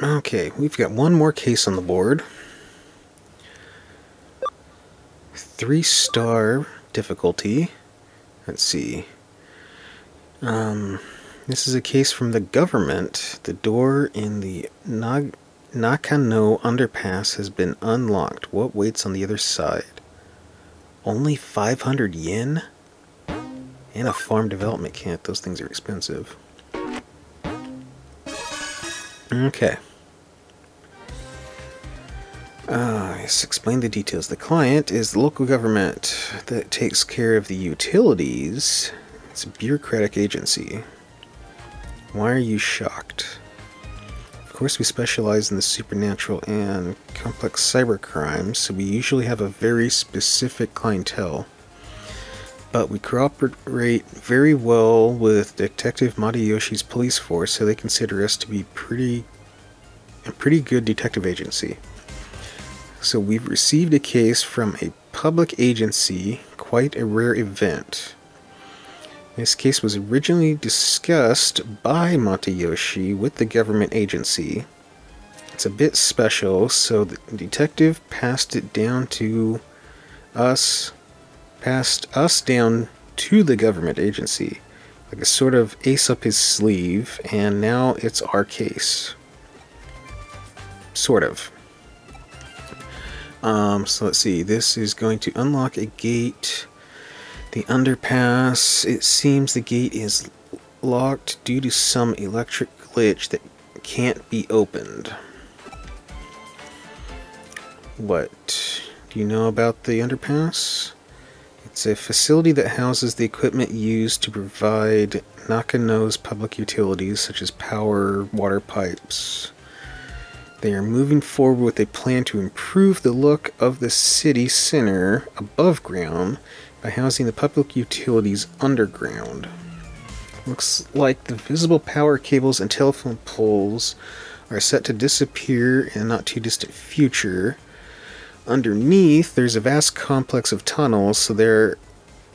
Okay, we've got one more case on the board. 3-star difficulty. Let's see. This is a case from the government. The door in the Nakano underpass has been unlocked. What waits on the other side? Only 500 yen? And a farm development kit. Those things are expensive. Okay. Let's explain the details. The client is the local government that takes care of the utilities. It's a bureaucratic agency. Why are you shocked? Of course, we specialize in the supernatural and complex cyber crimes, so we usually have a very specific clientele. But we cooperate very well with Detective Matayoshi's police force, so they consider us to be a pretty good detective agency. So we've received a case from a public agency, quite a rare event. This case was originally discussed by Matayoshi with the government agency. It's a bit special, so the detective passed us down to the government agency, like a sort of ace up his sleeve, and now it's our case. Sort of. So let's see, this is going to unlock a gate. The underpass, it seems the gate is locked due to some electric glitch that can't be opened. What do you know about the underpass? It's a facility that houses the equipment used to provide Nakano's public utilities such as power, water pipes. They are moving forward with a plan to improve the look of the city center above ground by housing the public utilities underground. Looks like the visible power cables and telephone poles are set to disappear in a not too distant future. Underneath, there's a vast complex of tunnels, so there,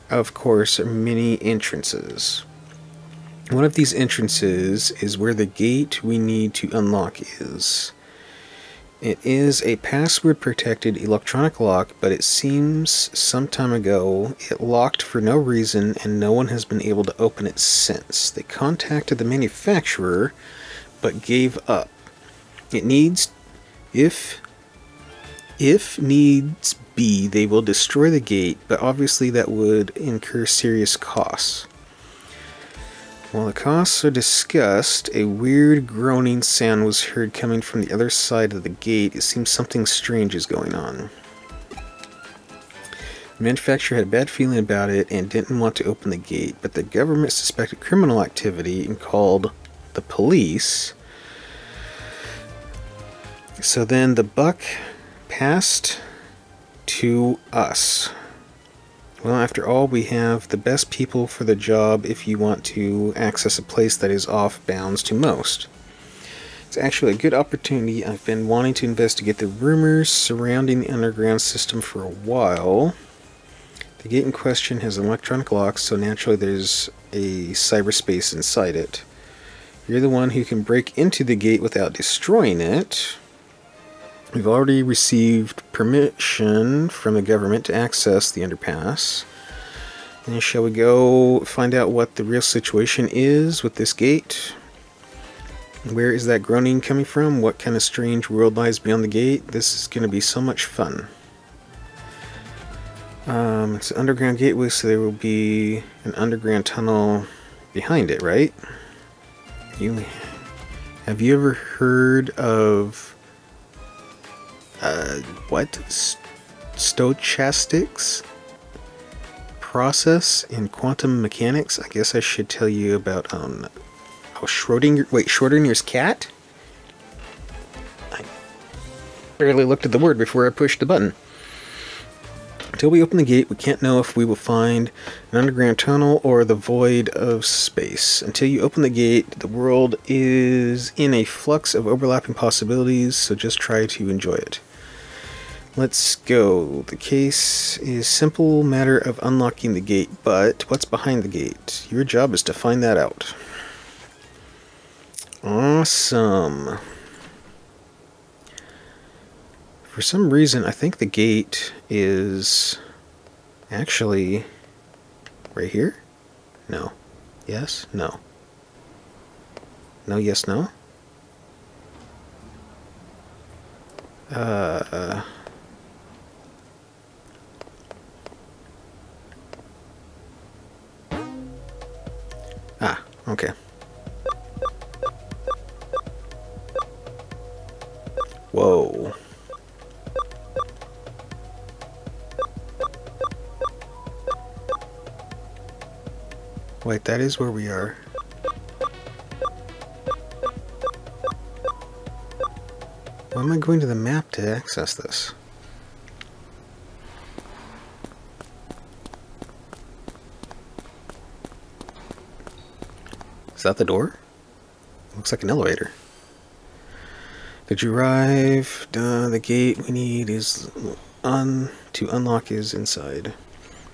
of course, are many entrances. One of these entrances is where the gate we need to unlock is. It is a password-protected electronic lock, but it seems some time ago it locked for no reason and no one has been able to open it since. They contacted the manufacturer, but gave up. It needs, if needs be, they will destroy the gate, but obviously that would incur serious costs. While the costs are discussed, a weird groaning sound was heard coming from the other side of the gate. It seems something strange is going on. The manufacturer had a bad feeling about it and didn't want to open the gate, but the government suspected criminal activity and called the police. So then the buck passed to us. Well, after all, we have the best people for the job if you want to access a place that is off bounds to most. It's actually a good opportunity. I've been wanting to investigate the rumors surrounding the underground system for a while. The gate in question has an electronic lock, so naturally there's a cyberspace inside it. You're the one who can break into the gate without destroying it. We've already received permission from the government to access the underpass. And shall we go find out what the real situation is with this gate? Where is that groaning coming from? What kind of strange world lies beyond the gate? This is going to be so much fun. It's an underground gateway, so there will be an underground tunnel behind it, right? Have you ever heard of stochastics process in quantum mechanics? I guess I should tell you about Schrodinger's cat? I barely looked at the word before I pushed the button. Until we open the gate, we can't know if we will find an underground tunnel or the void of space. Until you open the gate, the world is in a flux of overlapping possibilities, so just try to enjoy it. Let's go. The case is simple matter of unlocking the gate, but what's behind the gate? Your job is to find that out. Awesome. For some reason, I think the gate is actually right here? No. Yes? No. No, yes, no? Ah, okay. Whoa. Wait, that is where we are. Why am I going to the map to access this? Is that the door? Looks like an elevator. Did you arrive? The gate we need is to unlock is inside.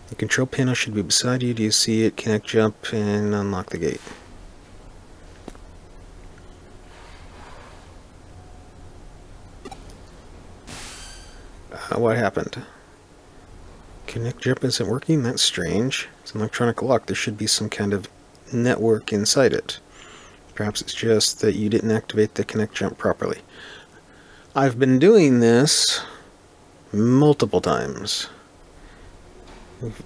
The control panel should be beside you. Do you see it? Connect, jump, and unlock the gate. What happened? Connect, jump isn't working? That's strange. It's an electronic lock. There should be some kind of network inside it. Perhaps it's just that you didn't activate the connect jump properly. I've been doing this multiple times.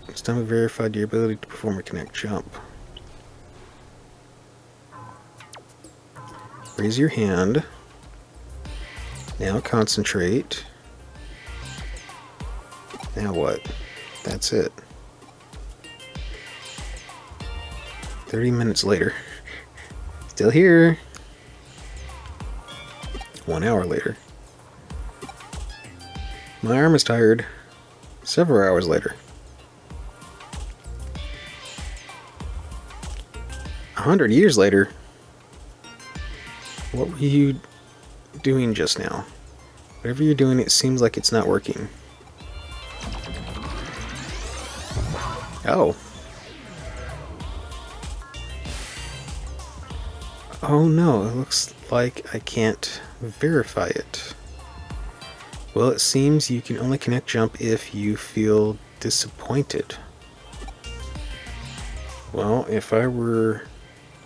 It's time we verified your ability to perform a connect jump. Raise your hand. Now concentrate. Now what? That's it. 30 minutes later. Still here. 1 hour later. My arm is tired. Several hours later. 100 years later. What were you doing just now? Whatever you're doing, it seems like it's not working. Oh. Oh no, it looks like I can't verify it. Well, it seems you can only connect jump if you feel disappointed. Well, if I were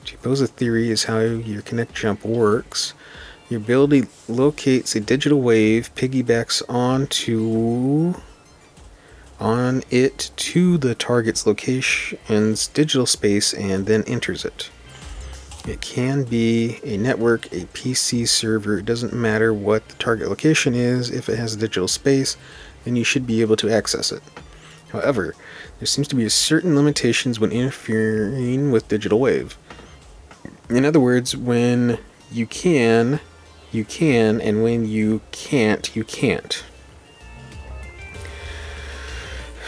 to pose a theory as how your connect jump works, your ability locates a digital wave, piggybacks on it to the target's location's digital space, and then enters it. It can be a network, a PC server, it doesn't matter what the target location is. If it has a digital space, then you should be able to access it. However, there seems to be certain limitations when interfering with digital wave. In other words, when you can, and when you can't, you can't.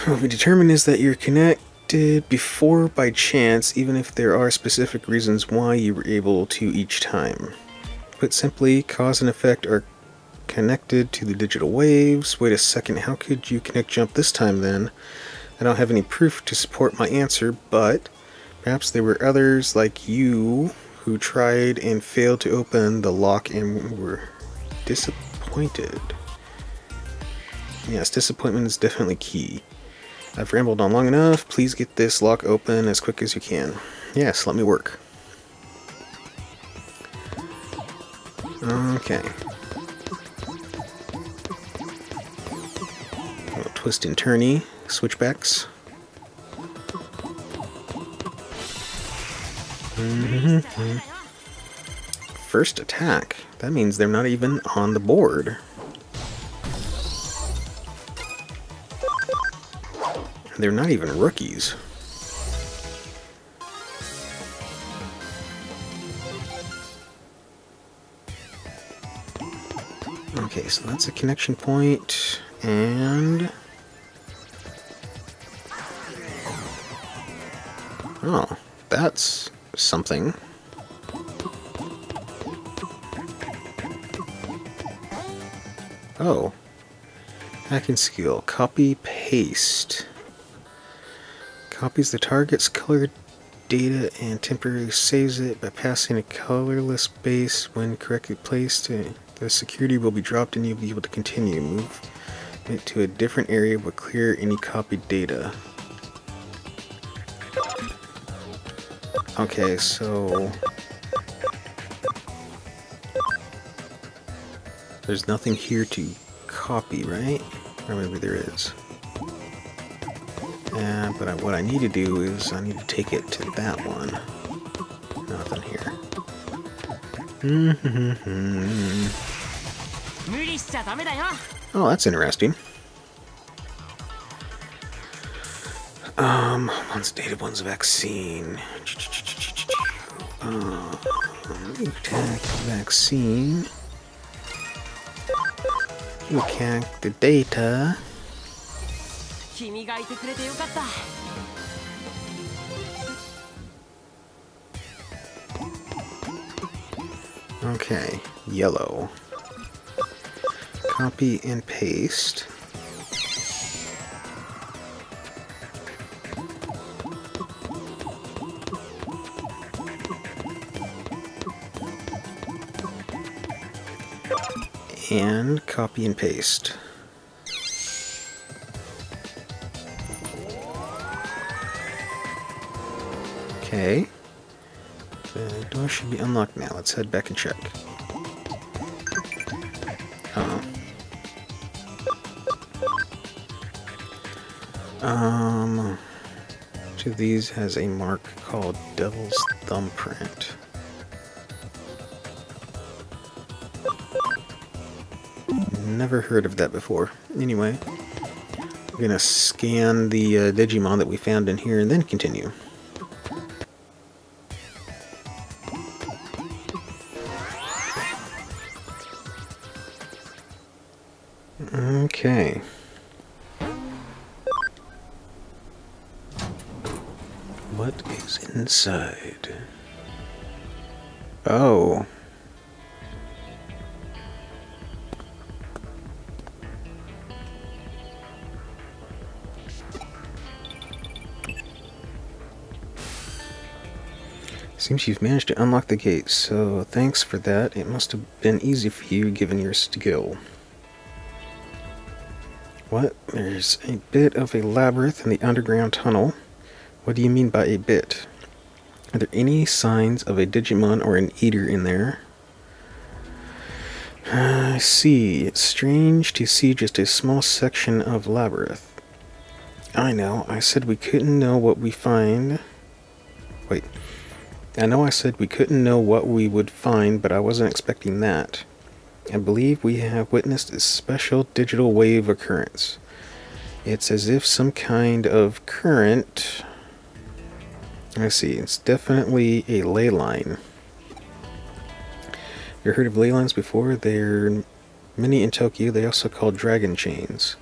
What we determine is that you're connected before by chance, even if there are specific reasons why you were able to each time. Put simply, cause and effect are connected to the digital waves. Wait a second, how could you connect jump this time then? I don't have any proof to support my answer, but perhaps there were others like you who tried and failed to open the lock and were disappointed. Yes, disappointment is definitely key. I've rambled on long enough. Please get this lock open as quick as you can. Yes, let me work. Okay. A little twist and turny. Switchbacks. First attack. That means they're not even on the board. They're not even rookies. Okay, so that's a connection point, and... oh, that's something. Oh. Hacking skill. Copy, paste. Copies the target's colored data and temporarily saves it by passing a colorless base when correctly placed. The security will be dropped and you'll be able to continue. Move it to a different area will clear any copied data. Okay, so there's nothing here to copy, right? Or maybe there is. But what I need to do is I need to take it to that one. Nothing here. Oh, that's interesting. One's dated, one's vaccine. Attack vaccine. You attack the data. Okay, yellow. Copy and paste. And copy and paste. Okay. The door should be unlocked now. Let's head back and check. Each of these has a mark called Devil's Thumbprint. Never heard of that before. Anyway, we're gonna scan the Digimon that we found in here and then continue. Okay. What is inside? Oh. Seems you've managed to unlock the gate, so thanks for that. It must have been easy for you given your skill. What? There's a bit of a labyrinth in the underground tunnel. What do you mean by a bit? Are there any signs of a Digimon or an eater in there? I see. It's strange to see just a small section of labyrinth. I know. I said we couldn't know what we find. Wait. I know I said we couldn't know what we would find, but I wasn't expecting that. I believe we have witnessed a special digital wave occurrence. It's as if some kind of current... I see, it's definitely a ley line. You heard of ley lines before? There are many in Tokyo. They also call dragon chains.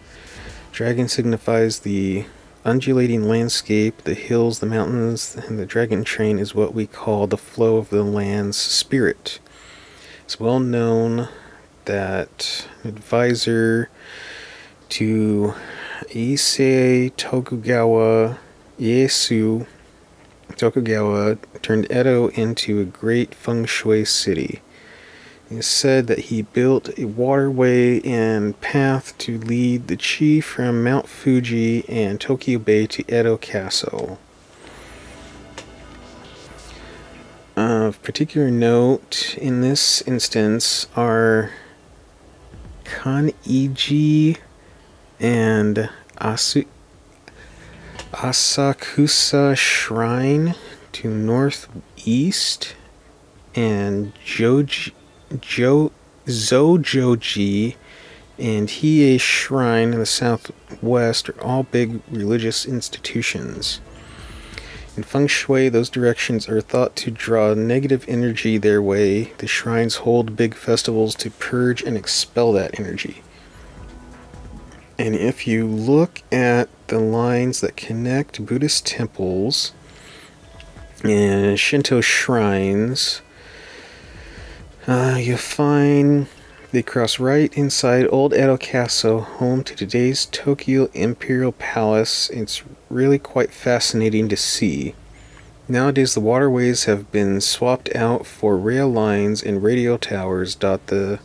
Dragon signifies the undulating landscape, the hills, the mountains, and the dragon chain is what we call the flow of the land's spirit. It's well known that advisor to Issei Ieyasu Tokugawa turned Edo into a great feng shui city. It is said that he built a waterway and path to lead the chi from Mount Fuji and Tokyo Bay to Edo Castle. Of particular note in this instance are Kaniji and Asakusa Shrine to northeast and Zojoji and Hiei Shrine in the southwest are all big religious institutions. In feng shui, those directions are thought to draw negative energy their way. The shrines hold big festivals to purge and expel that energy. And if you look at the lines that connect Buddhist temples and Shinto shrines, you'll find they cross right inside Old Edo Castle, home to today's Tokyo Imperial Palace. It's really quite fascinating to see. Nowadays the waterways have been swapped out for rail lines and radio towers dot the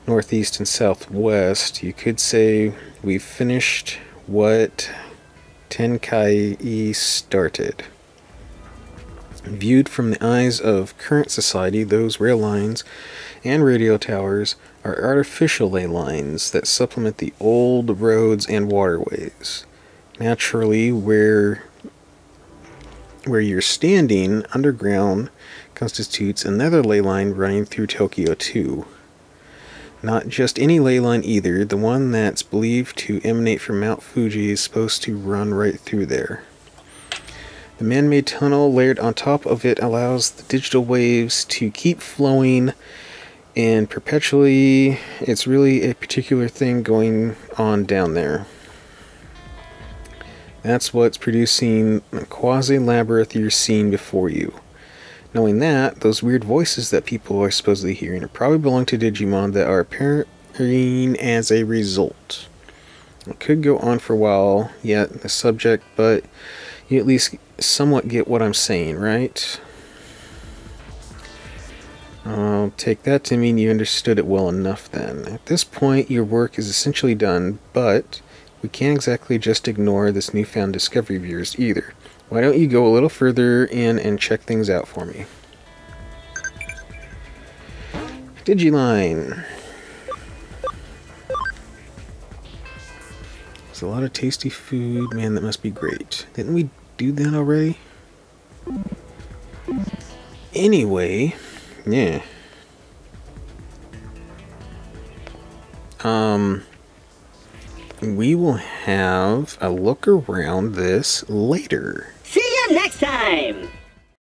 northeast and southwest, you could say we've finished what Tenkai started. Viewed from the eyes of current society, those rail lines and radio towers are artificial ley lines that supplement the old roads and waterways. Naturally, where you're standing underground constitutes another ley line running through Tokyo too. Not just any ley line either, the one that's believed to emanate from Mount Fuji is supposed to run right through there. The man-made tunnel layered on top of it allows the digital waves to keep flowing and perpetually. It's really a particular thing going on down there. That's what's producing the quasi-labyrinth you're seeing before you. Knowing that, those weird voices that people are supposedly hearing are probably belong to Digimon that are appearing as a result. It could go on for a while yet, the subject, but you at least somewhat get what I'm saying, right? I'll take that to mean you understood it well enough then. At this point, your work is essentially done, but we can't exactly just ignore this newfound discovery of yours either. Why don't you go a little further in and check things out for me? Digiline. There's a lot of tasty food. Man, that must be great. Didn't we do that already? Anyway, yeah. We will have a look around this later. See you next time!